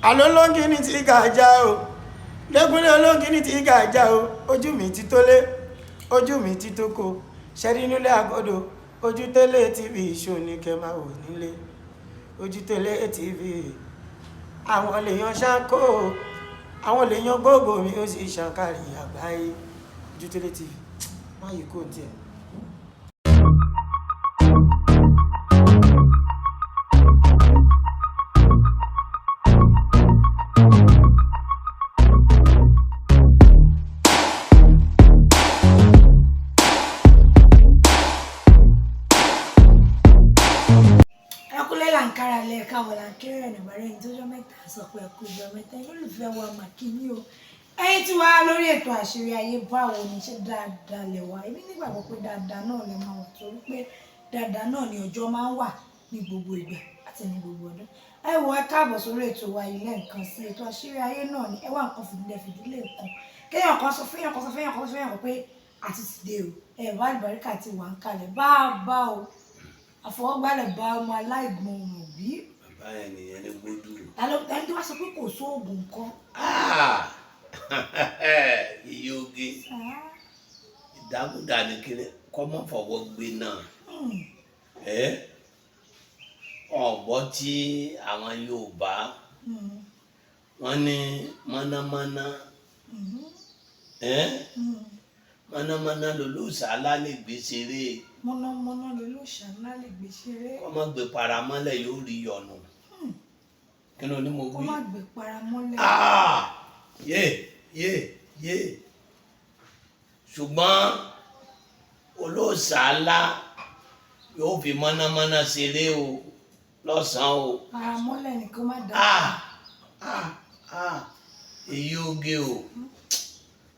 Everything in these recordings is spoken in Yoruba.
àlọ́ lóńgì ní ti gàjà o lẹ́gúnlé olóńgì ní ti gàjà o ojú mi ti tólé ojú mi ti tóko ṣẹ́rí nílé àgọ́dọ̀ ojú télé tv ṣó ní kẹ́ máa wò nílé ojú télé tv àwọn lèèyàn ṣáńkó àwọn lèèyàn gbogbo mi ó sì ṣàǹkàrí àgbáyé ojú télé tv máa yìí kò tiẹ̀. Ankara lẹ káwọn lankẹrẹ ẹnìbàrẹ ẹni tó jọ mẹ́ta sọ pé ẹkú ìjọ mẹ́ta olólùfẹ́ wa màkìní o ẹ̀yin tí wàá lórí ètò àṣírí ayé báwo ni ṣe dáadáa lẹ wà èmi nígbàgbọ́ pé dáadáa náà lẹ máa wà torí pé dáadáa náà ni ọjọ́ máa ń wà ní gbogbo ìgbà àti ní gbogbo ọdún ẹ wò ẹ káàbọ̀ sórí ètò wa ilé nǹkan sí ètò àṣírí ayé náà ni ẹ wá nǹkan fìdílé nǹkan kéèyàn kan sọ fẹ́yàn kan pé àti ti dé o ẹ wá àlùbáríkà ti wà ń kalẹ̀ bá o àfọwọ́gbálẹ̀ bá ọmọ aláìgbọ̀n ọ̀rọ̀ bí. bàbá yẹn nìyẹn ní gbódù. ẹni tó bá sọ pé kò sóògùn kan. iye oge ìdágúdà ní kiri kọ́mọ́ fọwọ́ gbé náà ọ̀gbọ́ tí àwọn Yorùbá wọ́n ní mọ̀nàmọ́ná mọ̀nàmọ́ná lolóòṣà alálẹ̀ gbé ṣeré mọ̀nàmọ́ná lolóòṣà alálẹ̀ gbé ṣeré kọ́mọ́ gbé paramọ́lẹ̀ yóò rí yọnu kí ló ní mo wí. kọ́mọ́ gbé paramọ́lẹ̀. yé ṣùgbọ́n olóòṣà alá yóò fi mọ̀nàmọ́ná ṣeré o lọ́sàn-án o. paramọ́lẹ̀ ni kó má dá. èyí oge o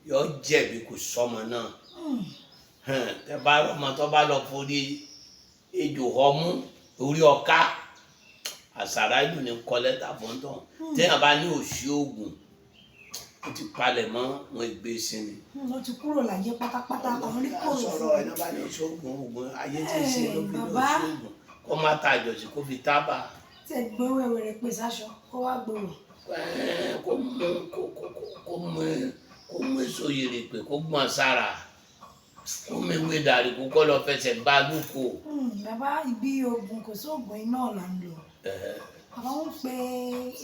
yọ jẹ̀bi kò sọmọ náà tẹ bá ọmọ tó bá lọ forí ejò ọmú orí ọká àṣàrà ìlú ní kọ lẹ́tà fọ́ńtọ̀ téèyàn bá ní òṣì oògùn ó ti palẹ̀ mọ́ wọn ìgbé sí ni. ó ti kúrò láyé pátápátá kan rí kúrò fún un. sọ̀rọ̀ ẹni bá ní òṣì oògùn ayé tí ń ṣe ló fi ní òṣì oògùn kó má ta àjọṣe kó fi tábà. tí ẹ gbé wẹ̀wẹ̀rẹ̀ pè sáṣọ kó wá gbòòrò. kó mú èso yèrèpè kó gbọ̀n sára kó mewé dàrí kó kọ́ lọ fẹsẹ̀ bá lóko. bàbá ibi oògùn kò sóògùn iná là ń lò bàbá wọn pe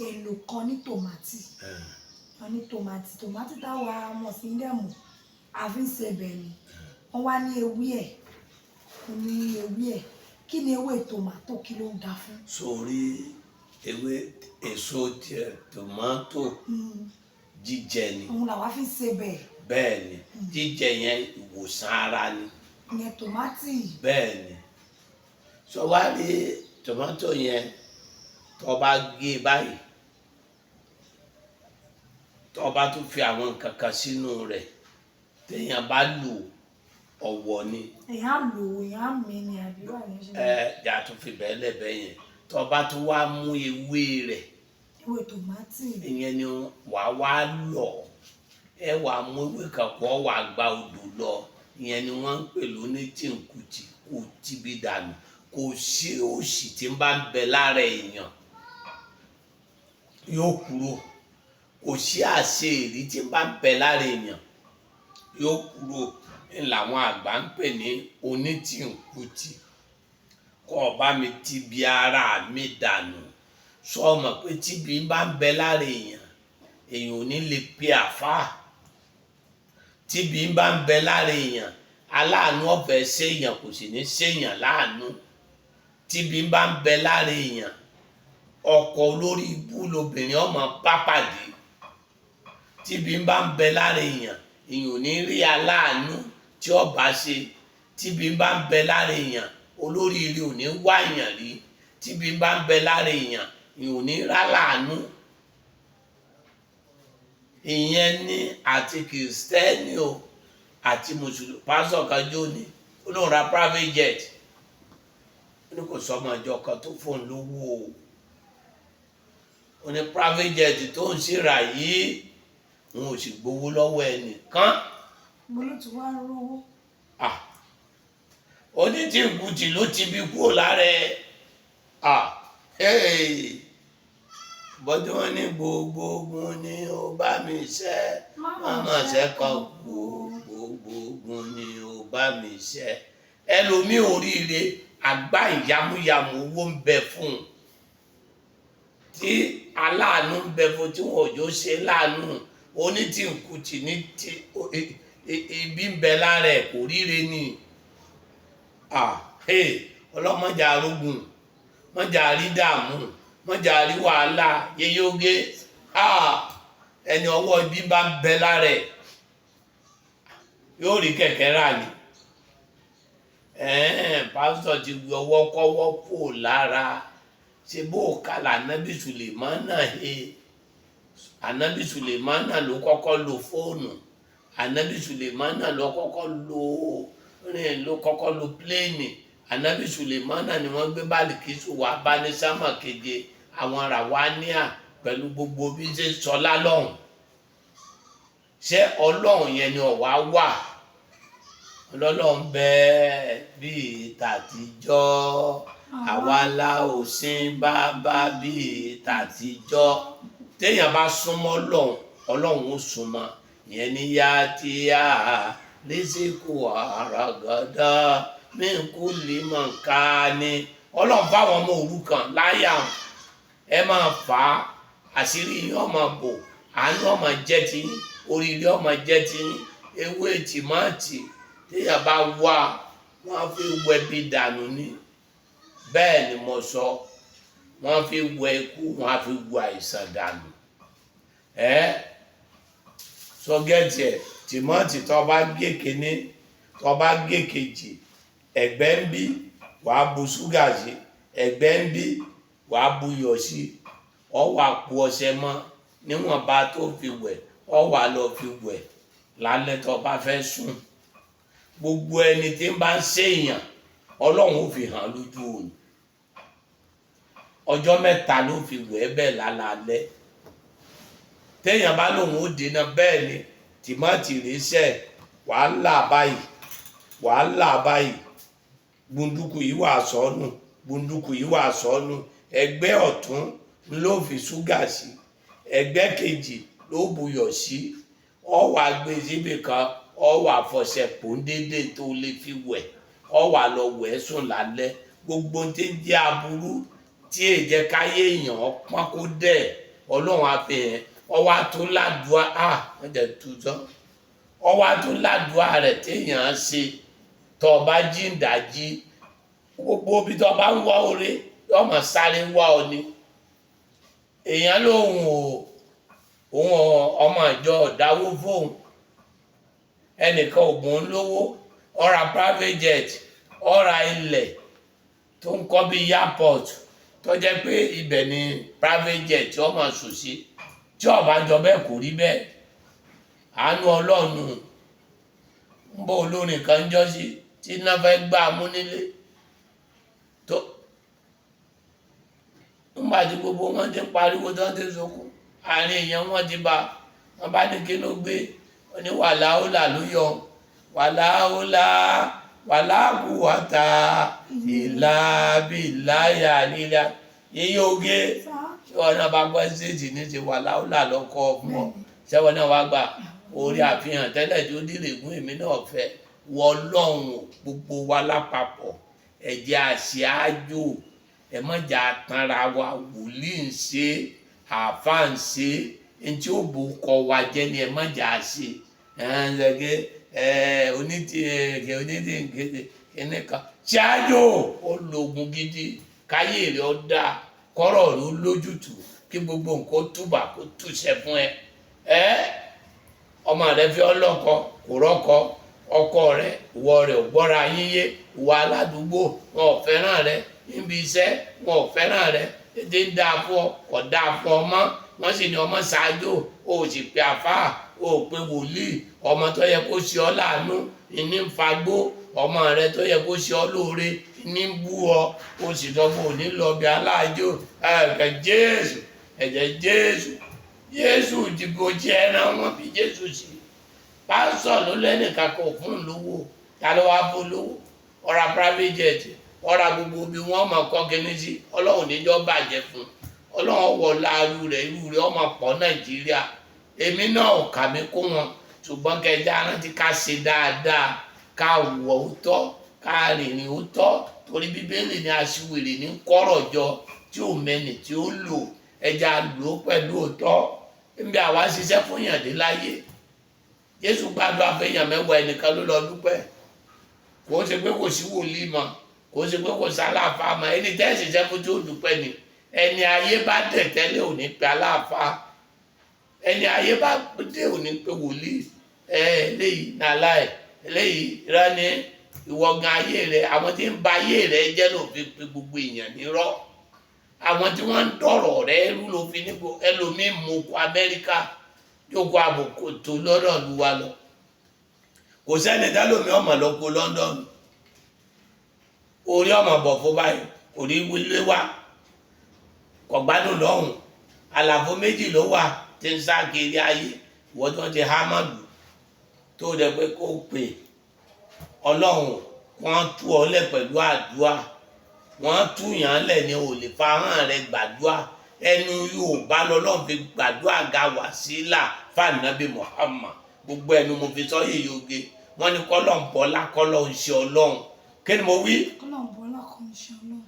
èlò kan ní tòmátì wọn ní tòmátì táwa mọ̀ sí dẹ̀mù àfi ń sebẹ̀ ni wọ́n wá ní ewé ẹ̀ kí ni ewé tòmátò kí ló ń da fún. sórí ewé èso tiẹ̀ tòmátò jíjẹ ni. òun làwa fi ń sebẹ̀. bẹ́ẹ̀ ni jíjẹ yẹn ìwòsàn ara ni. ìyẹn tòmátì. bẹ́ẹ̀ ni sọ wá rí tòmátò yẹn tó bá gé báyìí tó bá tún fi àwọn nǹkan kan sínú rẹ̀ téèyàn bá lò ọ̀wọ̀ ni. èèyàn mi ni àbí wà ní ṣe. jà tún fi bẹ́ẹ̀ lẹ́bẹ̀ẹ́ yẹn tó bá tún wá mú ewé rẹ̀. ewé tòmátì. ìyẹn ni wàá wá lọ ẹ wà mú ewé kan pọ̀ wà gba odò lọ ìyẹn ni wọ́n ń pè lóní tìǹkùtì kò tíbi dànù kò sí òṣì tí ń bá ń bẹ lára èèyàn yóò kúrò kò sí àṣẹ èrí tí ń bá ń bẹ lára èèyàn yóò kúrò ń làwọn àgbà ń pè ní onítìǹkùtì kọ́ ọba mi tíbi ara mi dànù sọ ọmọ pé tíbi bá ń bẹ lára èèyàn ò ní lè pe àfáà tíbi bá ń bẹ lára èèyàn aláàánú ọ̀fẹ́ séèyàn kò sì ní séèyàn láàánú tíbi bá ń bẹ lára èèyàn ọkọ olórí ibú lobìnrin ọmọ pápádé tíbi bá ń bẹ lára èèyàn ò ní rí aláàánú tí ọba ṣe tíbi bá ń bẹ lára èèyàn olórí ire ò ní wá èèyàn rí tíbi bá ń bẹ lára èèyàn ò ní rá láàánú. ìyẹn ní àti kìrìsìtẹ́nì o àti mùsùlùmí pásọ̀ kan jó ni ó lóun ra private jet ó ní kò sọmọ ìjọ kan tó fóun lówó o ó ní private jet tó ń ṣèrà yìí òun ò sì gbowó lọ́wọ́ ẹnìkan. mo ló ti wá rówó. ó ní tí ìkùtì ló ti bí kúrò lára ẹ bọ́dún wọn ní gbogbo ogun ni ó bá mi ṣẹ́ mọ́mọ́ ṣẹ́ kan gbogbo ogun ni ó bá mi ṣẹ́. ẹlòmíì oríire àgbá ìyàmúyàmú owó ń bẹ fún un tí aláàánú ń bẹ fún tí wọn ò jọ ṣe láàánú onítìǹkùtì ní ti ibi ń bẹ lára ẹ̀ kò ríre ni ọlọ́mọdé arógùn mọ́jà rí dààmú mọ́jà rí wàhálà yeyóge ẹni ọwọ́ ibi bá ń bẹ lára ẹ̀ yóò rí kẹ̀kẹ́ rà ní pásítọ̀ ti gbé ọwọ́ kọ́wọ́ kò lára ṣe bó kàlà ànábì Sùlèmánà ànábì Sùlèmánà ló kọ́kọ́ lo fóònù ànábì Sùlèmánà ló kọ́kọ́ lo pléènì ànábì Sùlèmánà ni wọ́n gbé Bálíkísù wá bá ní sámà keje àwọn ràwáníà pẹ̀lú gbogbo bí ṣe sọlá lọ́hùn ṣé ọlọ́run yẹn ni ọ̀wá wà ọlọ́run bẹ́ẹ̀ bíi tàtijọ́ àwa la ò sin bàbá bíi tàtijọ́ téèyàn bá súnmọ́ ọlọ́run ó súnmọ́ ìyẹn ní yá tí a lẹ́sìkò àràgàdà mẹ́kù lè mọ̀ ká ní ọlọ́run báwọn ọmọ òrukàn láyà ẹ máa fà á àṣírí yín ọmọ bò àánú ọmọ jẹ́ ti oríire ọmọ jẹ́ ti ewé tìmáàtì téèyàn bá wà wọ́n fi wẹ bí dànù ní bẹ́ẹ̀ ni mo sọ wọ́n fi wẹ ikú wọ́n fi wẹ àìsàn dànù sọgẹ́tì ẹ̀ tìmáàtì tó bá gé kíní tó bá gé kejì ẹ̀gbẹ́ ń bí wàá bu ṣúgà sí ẹ̀gbẹ́ ń bí wàá bu iyọ̀ sí ọ wà po ọṣẹ mọ́ níwọ̀nba tó fi wẹ̀ ọ wà lọ fi wẹ̀ lálẹ́ tó bá fẹ́ sùn gbogbo ẹni tí ń bá ń ṣèyàn ọlọ́run ó fi hàn lójú òní ọjọ́ mẹ́ta ló fi wẹ̀ bẹ́ẹ̀ lálẹ́ téèyàn bá lòun ó dènà bẹ́ẹ̀ ni tìmáàtì rèéṣẹ́ wàhálà báyìí gbunduku yìí wà sọ́nù gbunduku yìí wà sọ́nù ẹgbẹ́ ọ̀tún ló fi ṣúgà sí ẹgbẹ́ kejì ló buyọ̀ sí ọ wà gbé síbi kan ọ wà fọṣẹ pòǹdédé tó lè fi wẹ̀ ọ wà lọ wẹ̀ sùn lálẹ́ gbogbo tí ń jẹ́ aburú tí èjẹ káyé èèyàn pọ́n kó dẹ̀ ọlọ́run àfihàn ọwọ́ àtún ládùá wọ́n jẹ́ tutọ́ ọwọ́ àtún ládùá rẹ̀ téèyàn ṣe tó bá jí ń dájí gbogbo bí tó bá ń wá oore ọmọ sáré wá ọ ni èèyàn lóhùn ọmọ ìjọ dáwó fóun ẹnìkan ògùn lówó ọ̀rà private jet ọ̀rà ilẹ̀ tó ń kọ́ bí airport tó jẹ́ pé ibẹ̀ ni private jet ọmọ sùn sí tí ọba jọ bẹ́ẹ̀ kò rí bẹ́ẹ̀ àánú ọlọ́run ń bọ́ olórin kan jọ́ sí tí iná fẹ́ gbá mú nílé tó nígbà tí gbogbo wọn ti pariwo tó ń ti sọkún àárín èèyàn wọn ti bá wọn bá ní kí ló gbé wọn ní wàláhùlà ló yọ wàláhùwàtà ìlàbíláyà nílà yíyí oge ṣé wọn náà bá gbọ́ ṣéèjì ní ti wàláhùlà lọ́kọ́ fún ọ ṣé wọn náà wá gbà orí àfihàn tẹ́lẹ̀ tó dìrè gún èmi náà fẹ́ wọ ọlọ́run gbogbo wa lápapọ̀ ẹ̀jẹ̀ àṣìájò ẹ mọ̀jà tanra wa wòlíì ń ṣe àáfàá ń ṣe ntí ó bò kọ wa jẹ́ ni ẹ mọ̀jà ṣe onídìí kìnìkan ṣáájò ó lògùn gidi káyé rẹ̀ ó dáa kọ́rọ̀ ló lójútùú kí gbogbo nǹkan túbà kó túṣẹ fún ẹ ọmọ rẹ fi ọlọ́kọ kò rọ́kọ ọkọ rẹ ìwọ rẹ ò gbọ́ra yín yé ìwọ aládùúgbò wọn ò fẹ́ràn rẹ níbi iṣẹ́ wọn ò fẹ́ràn rẹ ètè ń dáa fún ọ kò dáa fún ọmọ wọn sì ní ọmọ ṣáájú o ò sì pe àfáà o ò pe wòlíì ọmọ tó yẹ kó ṣe ọ láàánú ìní ń fagbó ọmọ rẹ tó yẹ kó ṣe ọ lóore ìní ń bú ọ o sì lọ́gbọ́n òní lọ bí aláàjò ẹ̀jẹ̀ Jésù dìbò jẹ́ ẹran wọn bí Jésù sí pásọ̀ ló lẹ́nìkan kò fún lówó ta ló wá fún lówó ọ̀rà private jet ọ̀rà gbogbo bí wọ́n mọ̀ kọ́ kíní sí ọlọ́run níjọ́ bàjẹ́ fún ọlọ́run wọ láàrú rẹ̀ irú rẹ̀ ọmọ pọ̀ Nàìjíríà èmi náà ò kà mí kó wọn ṣùgbọ́n kẹjá rántí ká ṣe dáadáa ká wọ̀ òótọ́ ká rìnrìn òótọ́ torí Bíbélì ní aṣiwèrè ní kọ́rọ̀ jọ tí ò mẹ́ni tí ó lò ẹja lò ó pẹ̀lú òótọ́ níbi àwa ṣiṣẹ́ fún yàn dé láyé Jésù gbàdúrà fẹ́yàn mẹ́wàá ẹnìkan ló lọ dúpẹ́ kò ṣe pé kò sí wòlíì mọ́ kò ṣe pé kò sí aláàfáà mọ́ ẹni tẹ́ ṣiṣẹ́ fún tí ó dúpẹ́ ni ẹni ayé bá dẹ̀ tẹ́lẹ̀ ò ní pe aláàfáà ẹni ayé bá dé ò ní pe wòlíì eléyìí nàlá ẹ̀ eléyìí rání ìwọ̀gàn ayé rẹ̀ àwọn tí ń ba ayé rẹ̀ jẹ́ ló fi pe gbogbo èèyàn nírọ́ àwọn tí wọ́n ń dọ̀rọ̀ rẹ̀ ẹrú ló fi níbo ẹlòmíín mú kó Amẹ́ríkà jókòó àbùkù tó lọ́dọ̀ lu wa lọ kò sẹ́ni dálómi ọmọ lọ kó London orí ọmọ bọ̀ fún báyìí orí wílé wa kò gbádùn lọ́hùn àlàfo méjì ló wà tí ń sá kiri ayé ìwọ́n tí wọ́n ti há mọ́ lù tó dẹ̀ pé kó pè Ọlọ́run wọ́n tú ọ lẹ̀ pẹ̀lú àdúrà wọ́n tú yàn lẹ̀ ní ò lè fahàn rẹ̀ gbàdúrà ẹnu Yorùbá lọ́lọ́run fi gbàdúrà ga wàsílà fànàbí Muhammad gbogbo ẹnu mo fi sọ yìí yoge wọ́n ní kọ́lọ̀ ń bọ́lá kọ́lọ̀ ń ṣe Ọlọ́run kí ni mo wí kọ́lọ̀ ń bọ́lá kọ́ ń ṣe Ọlọ́run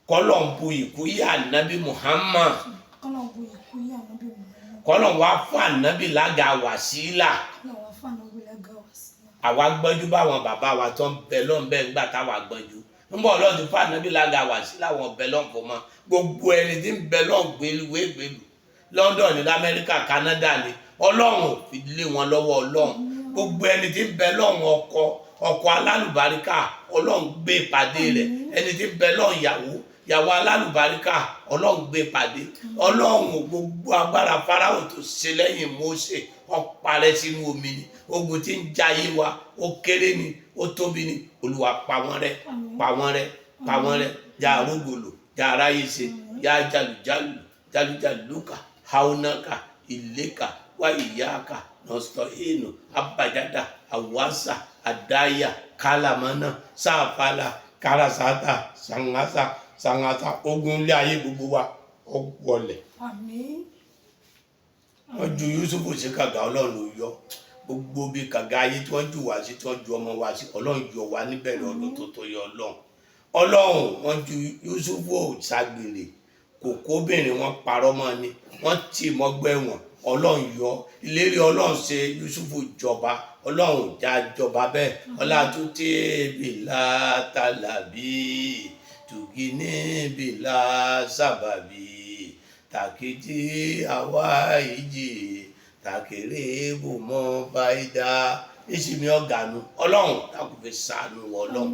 kọ́lọ̀ ń bu ìkúyà ànábì Muhammad kọ́lọ̀ ń bu ìkúyà ànábì Muhammad kọ́lọ̀ wá fún ànábì lága wàsílà kọ́lọ̀ wá fún ànábì lága wàsílà àwa gbọ́njú báwọn bàbá wa tó ń bẹ lọ́n bẹ́ẹ̀ ńgbà táwa gbọ́njú ń bọ̀ Ọlọ́run ti fún ànábì lága wàsílà wọn bẹ lọ́n fún mọ́ gbogbo ẹni tí ń bẹ lọ́n gbèlú London ní Amẹ́ríkà Canada ni Ọlọ́run fi lé wọn lọ́wọ́ Ọlọ́run gbogbo ẹni tí ń bẹ lọ́n ọkọ alálùbáríkà Ọlọ́run gbé pàdé rẹ̀ ẹni tí ń bẹ lọ́n ìyàwó alálùbáríkà Ọlọ́run gbé pàdé Ọlọ́run gbogbo agbára Fáráò tó ṣe lẹ́yìn Mósè ó parẹ́ sínú omi ni ogun tí ń jayé wa ó kéré ni ó tóbi ni Olúwa pa wọ́n rẹ́ pa wọ́n rẹ́ pa wọ́n rẹ́ já arógolo já aráyé ṣe já jalùjalùkà haunaka ileka wa iyaka nostoino abajada awasa adaya kalamana safala karasata sangasa ogun ilé ayé gbogbo wa ó wọlẹ̀ àmín wọ́n ju Yusufu sí kànga Ọlọ́run ló yọ gbogbo bí kànga ayé tí wọ́n jù wá sí tí wọ́n ju ọmọ wa sí Ọlọ́run yọ wá níbẹ̀rẹ̀ ọdún tó tó yọ Ọlọ́run wọ́n ju Yusufu ṣàgbèrè kòkóbìnrin wọn parọ́ mọ́ ni wọ́n tì mọ́gbẹ́ wọn Ọlọ́run yọ ìlérí Ọlọ́run ṣe Yusufu jọba Ọlọ́run já jọba bẹ́ẹ̀ ọlá tó tẹ́ẹ̀bìlà tàlàbí tùgínní bìlà sábàbí tàkìtì àwa ìjì tàkìrì bùmọ́ báyìí ìsinmi ọ̀gànù Ọlọ́run dákùnfẹ́ ṣàánú Ọlọ́run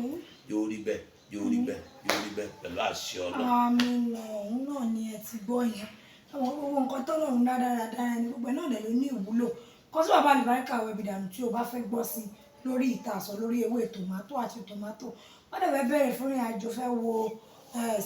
yóò rí bẹ́ẹ̀ yóò rí bẹ́ẹ̀ yóò rí bẹ́ẹ̀ pẹ̀lú àṣẹ Ọlọ́run. àmín ọ̀hún náà ni ẹ ti gbọ́ yẹn àwọn gbogbo nǹkan tọ́lọ́run dáradára ni gbogbo ẹ̀ náà dẹ̀ ló ní ìwúlò kọ́ sí bàbá àlùbáríkà wẹ̀bì dànù tí o bá fẹ́ gbọ́ sí lórí ìtasọ̀ lórí ewé tòmátò àti tòmátò wọ́n dẹ̀ fẹ́ bẹ̀rẹ̀ fún ìrìn àjò fẹ́ wo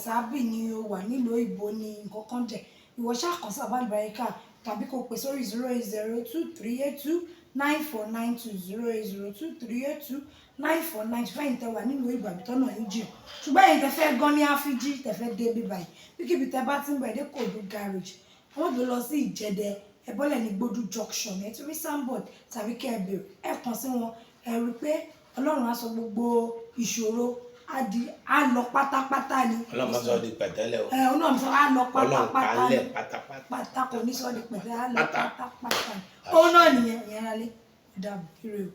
sábì ni o wà nílùú ìbò ni nǹkan kan jẹ ìwọ ṣàkàn sí bàbá àlùbáríkà tàbí kò pè sórí 08023829492 08023829492 fẹ́yìn tẹ wà nílùú ìbò àbí tọ́nà yín jìn ṣùgbọ́n ẹ̀yin tẹ fẹ́ gan ní áfíjí tẹ fẹ́ dé bí báyìí bíkíbi tẹ bá ti ń bọ̀ ẹ̀dẹ́ Kòdú garage wọ́n tó lọ sí Ìjẹ̀dẹ ẹ̀bọ́lẹ̀ ní Gbódú junction ẹ̀ tí rí sandboard tàbí kẹ́ ẹ bèrè ẹ̀ kàn sí wọn ẹ̀ rí pé Ọlọ́run á sọ gbogbo ìṣòro á lọ pátápátá ni. Ọlọ́run sọ di pẹ̀tẹ́lẹ̀ o. Ọlọ́run sọ á lọ pátápátá ni pátápátá kò ní sọ di pẹ̀tẹ́lẹ̀ á lọ pátápátá ni. Ó náà nìyẹn ìyẹn rálé ìdàbò ire o.